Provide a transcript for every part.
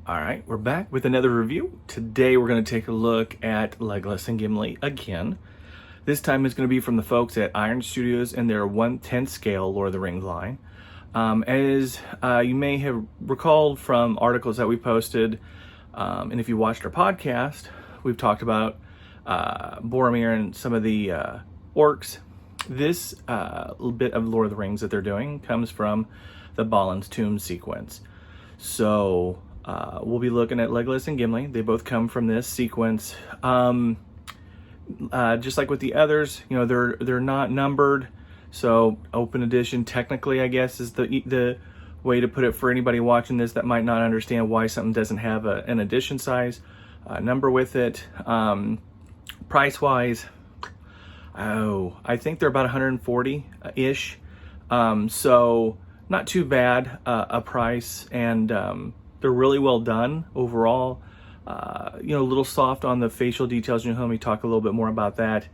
All right, we're back with another review. Today we're going to take a look at Legolas and Gimli again. This time it's going to be from the folks at Iron Studios and their 1/10 scale Lord of the Rings line. As you may have recalled from articles that we posted, and if you watched our podcast, we've talked about Boromir and some of the orcs. This little bit of Lord of the Rings that they're doing comes from the Balin's Tomb sequence. So we'll be looking at Legolas and Gimli. They both come from this sequence. Just like with the others, you know, they're not numbered. So open edition, technically, I guess, is the way to put it for anybody watching this that might not understand why something doesn't have an edition size number with it. Price-wise, I think they're about 140-ish. So not too bad a price, and they're really well done overall. A little soft on the facial details. You'll hear me talk a little bit more about that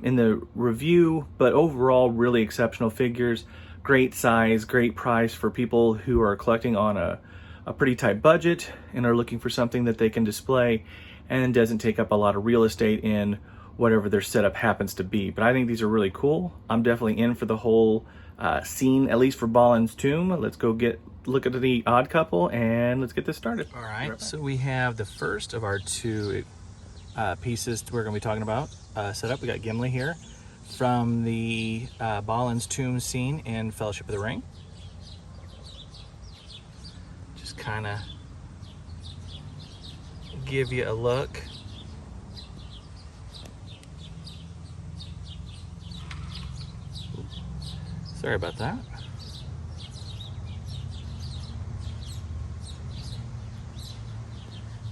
in the review, but overall really exceptional figures. Great size, great price for people who are collecting on a pretty tight budget and are looking for something that they can display and doesn't take up a lot of real estate in whatever their setup happens to be. But I think these are really cool. I'm definitely in for the whole scene, at least for Balin's Tomb. Let's go look at the Odd Couple and let's get this started. All right, so we have the first of our two pieces we're going to be talking about set up. We got Gimli here from the Balin's Tomb scene in Fellowship of the Ring. Just kind of give you a look. Sorry about that.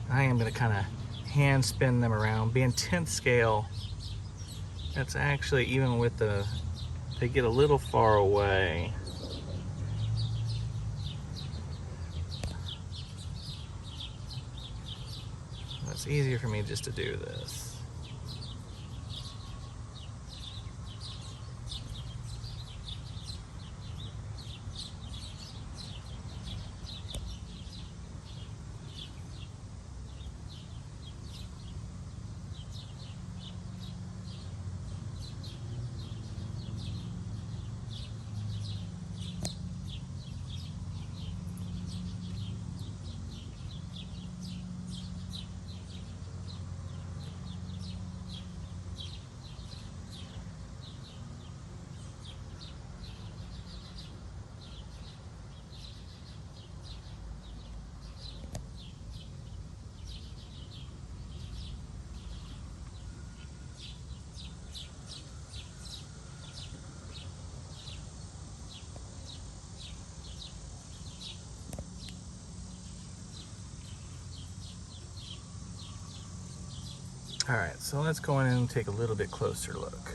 I am going to kind of hand spin them around. Being 10th scale, that's actually, even with they get a little far away. It's easier for me just to do this. All right, so let's go in and take a little bit closer look.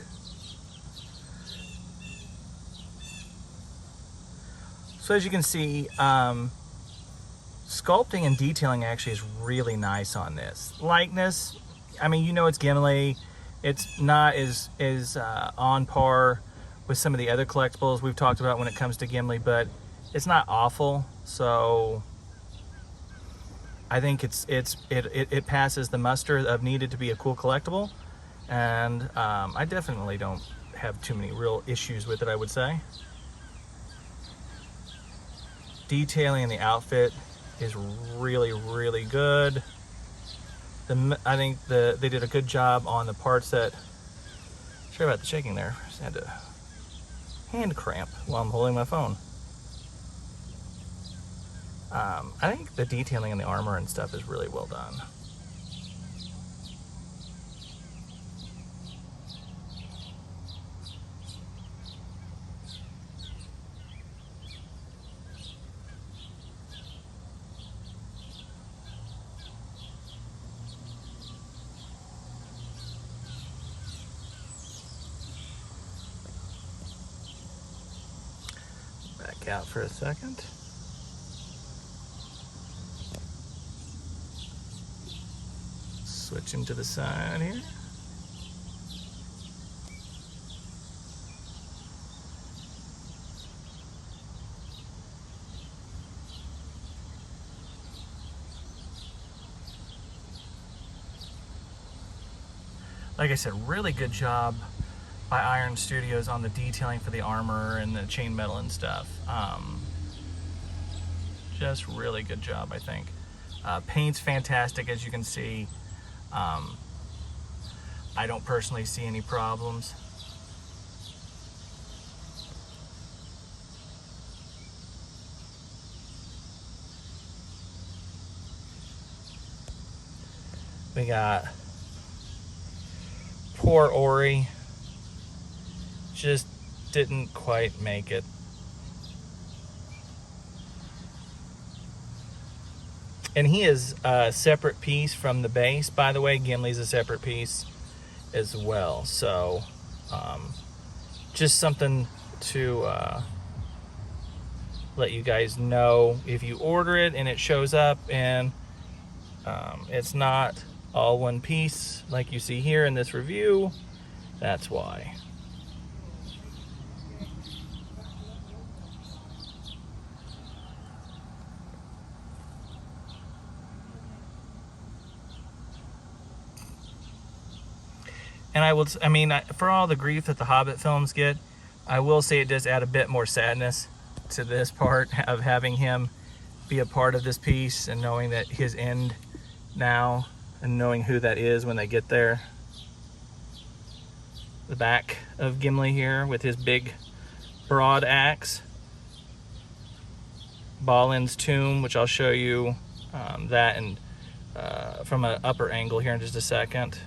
So as you can see, sculpting and detailing actually is really nice on this. Likeness, I mean, you know, it's Gimli. It's not as on par with some of the other collectibles we've talked about when it comes to Gimli, but it's not awful. So I think it passes the muster of needed to be a cool collectible, and I definitely don't have too many real issues with it, I would say. Detailing in the outfit is really, really good. I think they did a good job on the parts that. Sorry about the shaking there. Just had to hand cramp while I'm holding my phone. I think the detailing in the armor and stuff is really well done. Back out for a second. Switch him to the side here. like I said, really good job by Iron Studios on the detailing for the armor and the chainmetal and stuff. Just really good job, I think. Paint's fantastic, as you can see. I don't personally see any problems. We got poor Ori, just didn't quite make it. And he is a separate piece from the base, by the way. Gimli's a separate piece as well. So just something to let you guys know. If you order it and it shows up and it's not all one piece like you see here in this review, that's why. And I mean, for all the grief that the Hobbit films get, I will say it does add a bit more sadness to this part of having him be a part of this piece and knowing that his end now, and knowing who that is when they get there. The back of Gimli here with his big broad axe. Balin's tomb, which I'll show you that and from an upper angle here in just a second.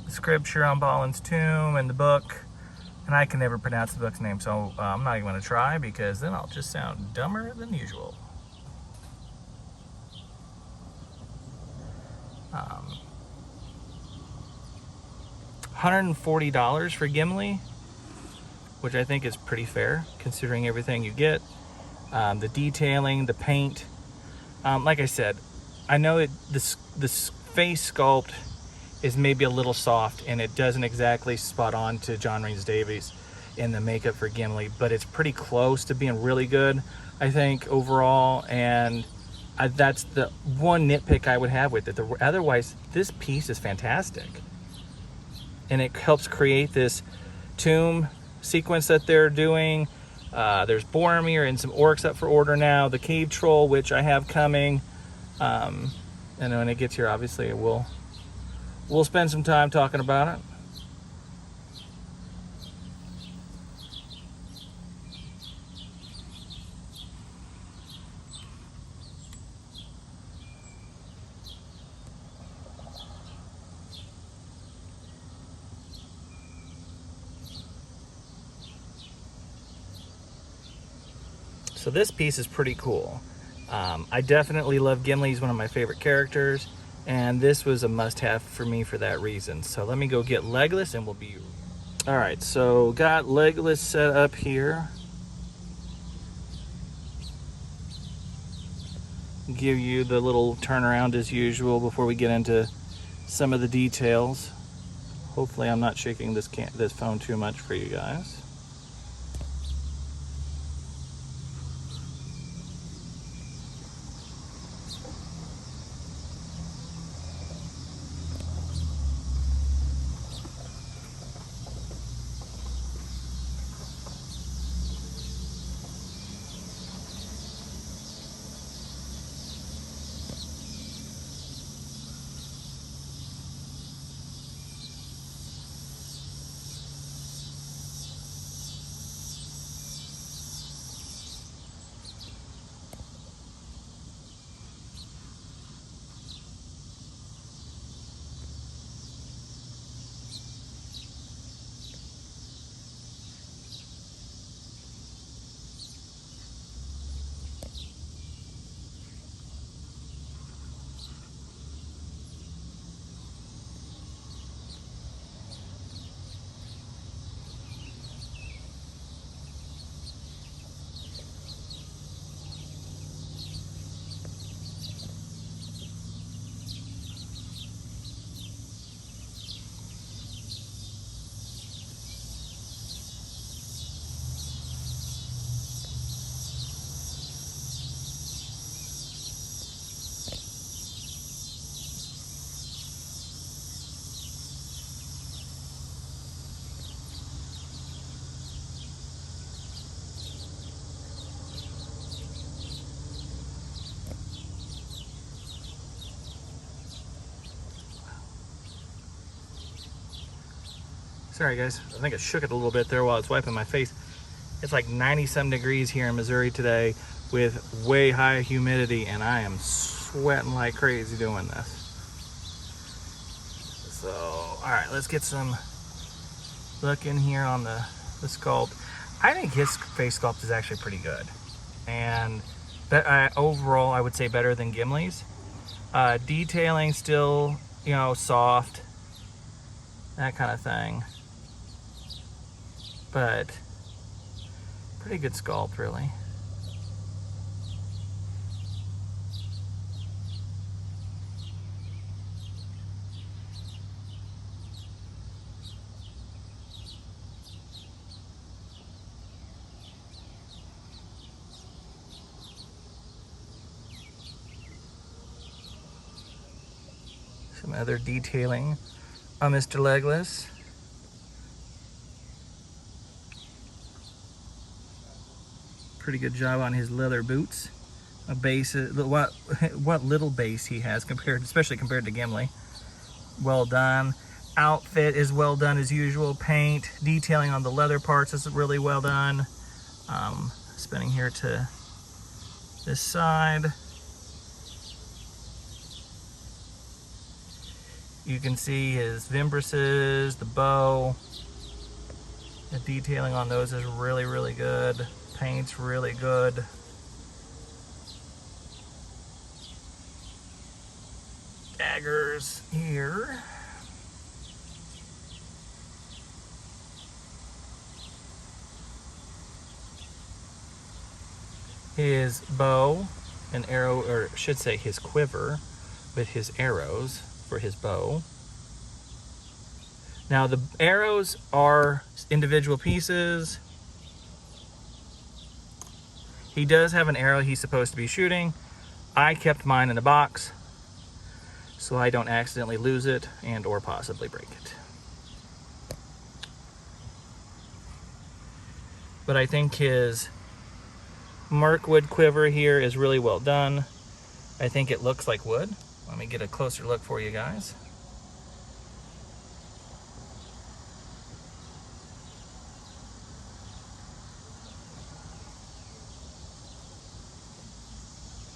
Scripture on Balin's tomb and the book, and I can never pronounce the book's name, so I'm not even going to try, because then I'll just sound dumber than usual. $140 for Gimli, which I think is pretty fair considering everything you get. The detailing, the paint. Like I said, I know this face sculpt is maybe a little soft and it doesn't exactly spot on to John Rhys Davies in the makeup for Gimli, but it's pretty close to being really good, I think, overall. And that's the one nitpick I would have with it. Otherwise, this piece is fantastic. And it helps create this tomb sequence that they're doing. There's Boromir and some orcs up for order now. The cave troll, which I have coming. And when it gets here, obviously, we'll spend some time talking about it. So this piece is pretty cool. I definitely love Gimli. He's one of my favorite characters, and this was a must-have for me for that reason. So let me go get Legolas and we'll be... All right, so got Legolas set up here. Give you the little turnaround as usual before we get into some of the details. Hopefully I'm not shaking this phone too much for you guys. Sorry guys, I think I shook it a little bit there while it's wiping my face. It's like 90-some degrees here in Missouri today with way high humidity, and I am sweating like crazy doing this. So, all right, let's get some look in here on the sculpt. I think his face sculpt is actually pretty good. And overall, I would say better than Gimli's. Detailing still, you know, soft, that kind of thing. But pretty good sculpt, really. Some other detailing on Mr. Legolas. Pretty good job on his leather boots. A base, what little base he has compared, especially compared to Gimli. Well done. Outfit is well done as usual. Paint, detailing on the leather parts is really well done. Spinning here to this side. You can see his vimbrices, the bow. The detailing on those is really, really good. Paint's really good. Daggers here. His bow and arrow, or I should say his quiver with his arrows for his bow. Now the arrows are individual pieces. He does have an arrow he's supposed to be shooting. I kept mine in a box so I don't accidentally lose it and or possibly break it. But I think his Markwood quiver here is really well done. I think it looks like wood. Let me get a closer look for you guys.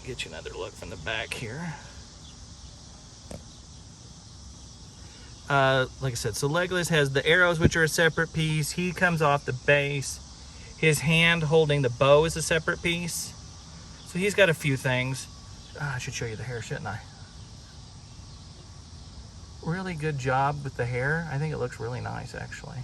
Get you another look from the back here. Like I said, so Legolas has the arrows, which are a separate piece. He comes off the base. His hand holding the bow is a separate piece. So he's got a few things. I should show you the hair, shouldn't I? Really good job with the hair. I think it looks really nice, actually.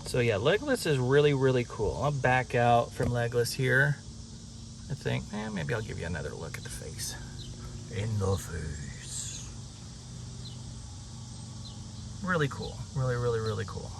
So yeah, Legolas is really, really cool. I'll back out from Legolas here. I think, maybe I'll give you another look at the face. In the face. Really cool. Really, really, really cool.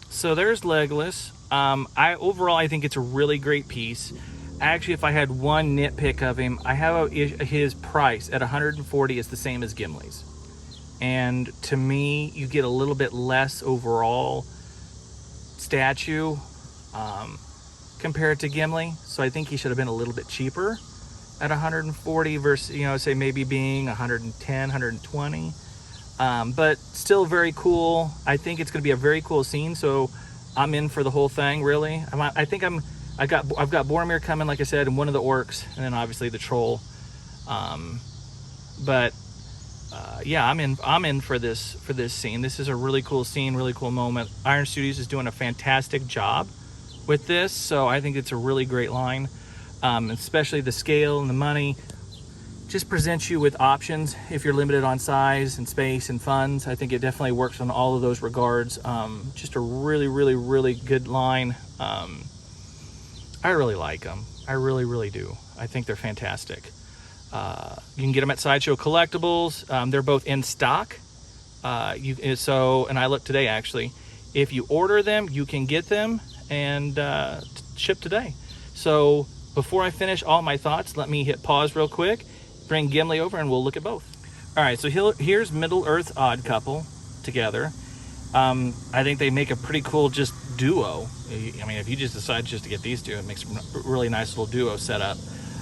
So there's Legolas. Overall, I think it's a really great piece. Actually, if I had one nitpick of him, I have his price at 140 is the same as Gimli's. And to me, you get a little bit less overall statue compared to Gimli. So I think he should have been a little bit cheaper at 140 versus, you know, say maybe being 110, 120. But still very cool. I think it's going to be a very cool scene. So I'm in for the whole thing, really. I think I'm I've got Boromir coming, like I said, and one of the orcs, and then obviously the troll. Yeah, I'm in for this scene. This is a really cool scene, really cool moment. Iron Studios is doing a fantastic job with this, so I think it's a really great line, especially the scale and the money. Just presents you with options if you're limited on size and space and funds. I think it definitely works on all of those regards. Just a really, really, really good line. I really like them. I really, really do. I think they're fantastic. You can get them at Sideshow Collectibles. They're both in stock. And I looked today actually. If you order them, you can get them and ship today. So before I finish all my thoughts, let me hit pause real quick, bring Gimli over, and we'll look at both. All right, so here's Middle Earth Odd Couple together. I think they make a pretty cool just duo. I mean, if you just decide just to get these two, it makes a really nice little duo setup.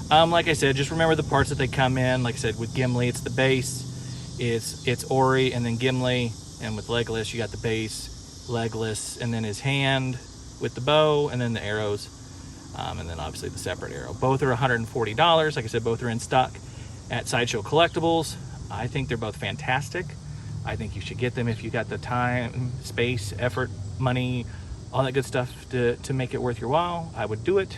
Like I said, just remember the parts that they come in. Like I said, with Gimli, it's the base, it's Ori, and then Gimli, and with Legolas, you got the base, Legolas, and then his hand with the bow, and then the arrows, and then obviously the separate arrow. Both are $140. Like I said, both are in stock at Sideshow Collectibles. I think they're both fantastic. I think you should get them if you got the time, space, effort, money, all that good stuff to make it worth your while. I would do it.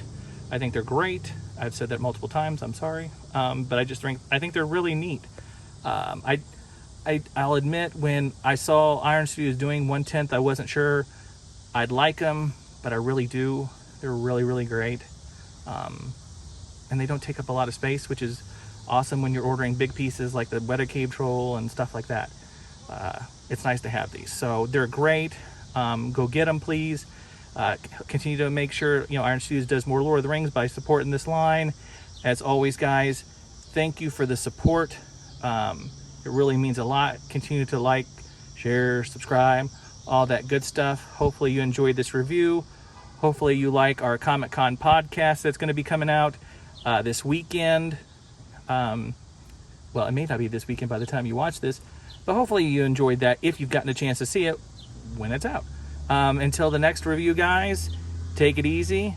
I think they're great. I've said that multiple times. I'm sorry, but I think they're really neat. I'll admit, when I saw Iron Studios doing 1/10, I wasn't sure I'd like them, but I really do. They're really, really great, and they don't take up a lot of space, which is awesome when you're ordering big pieces like the Weather Cave Troll and stuff like that. It's nice to have these, so they're great. Go get them, please. Continue to make sure Iron Studios does more Lord of the Rings by supporting this line. As always, guys, thank you for the support. It really means a lot. Continue to like, share, subscribe, all that good stuff. Hopefully you enjoyed this review. Hopefully you like our Comic-Con podcast that's going to be coming out this weekend. Well, it may not be this weekend by the time you watch this, but hopefully you enjoyed that if you've gotten a chance to see it when it's out. Until the next review, guys, take it easy.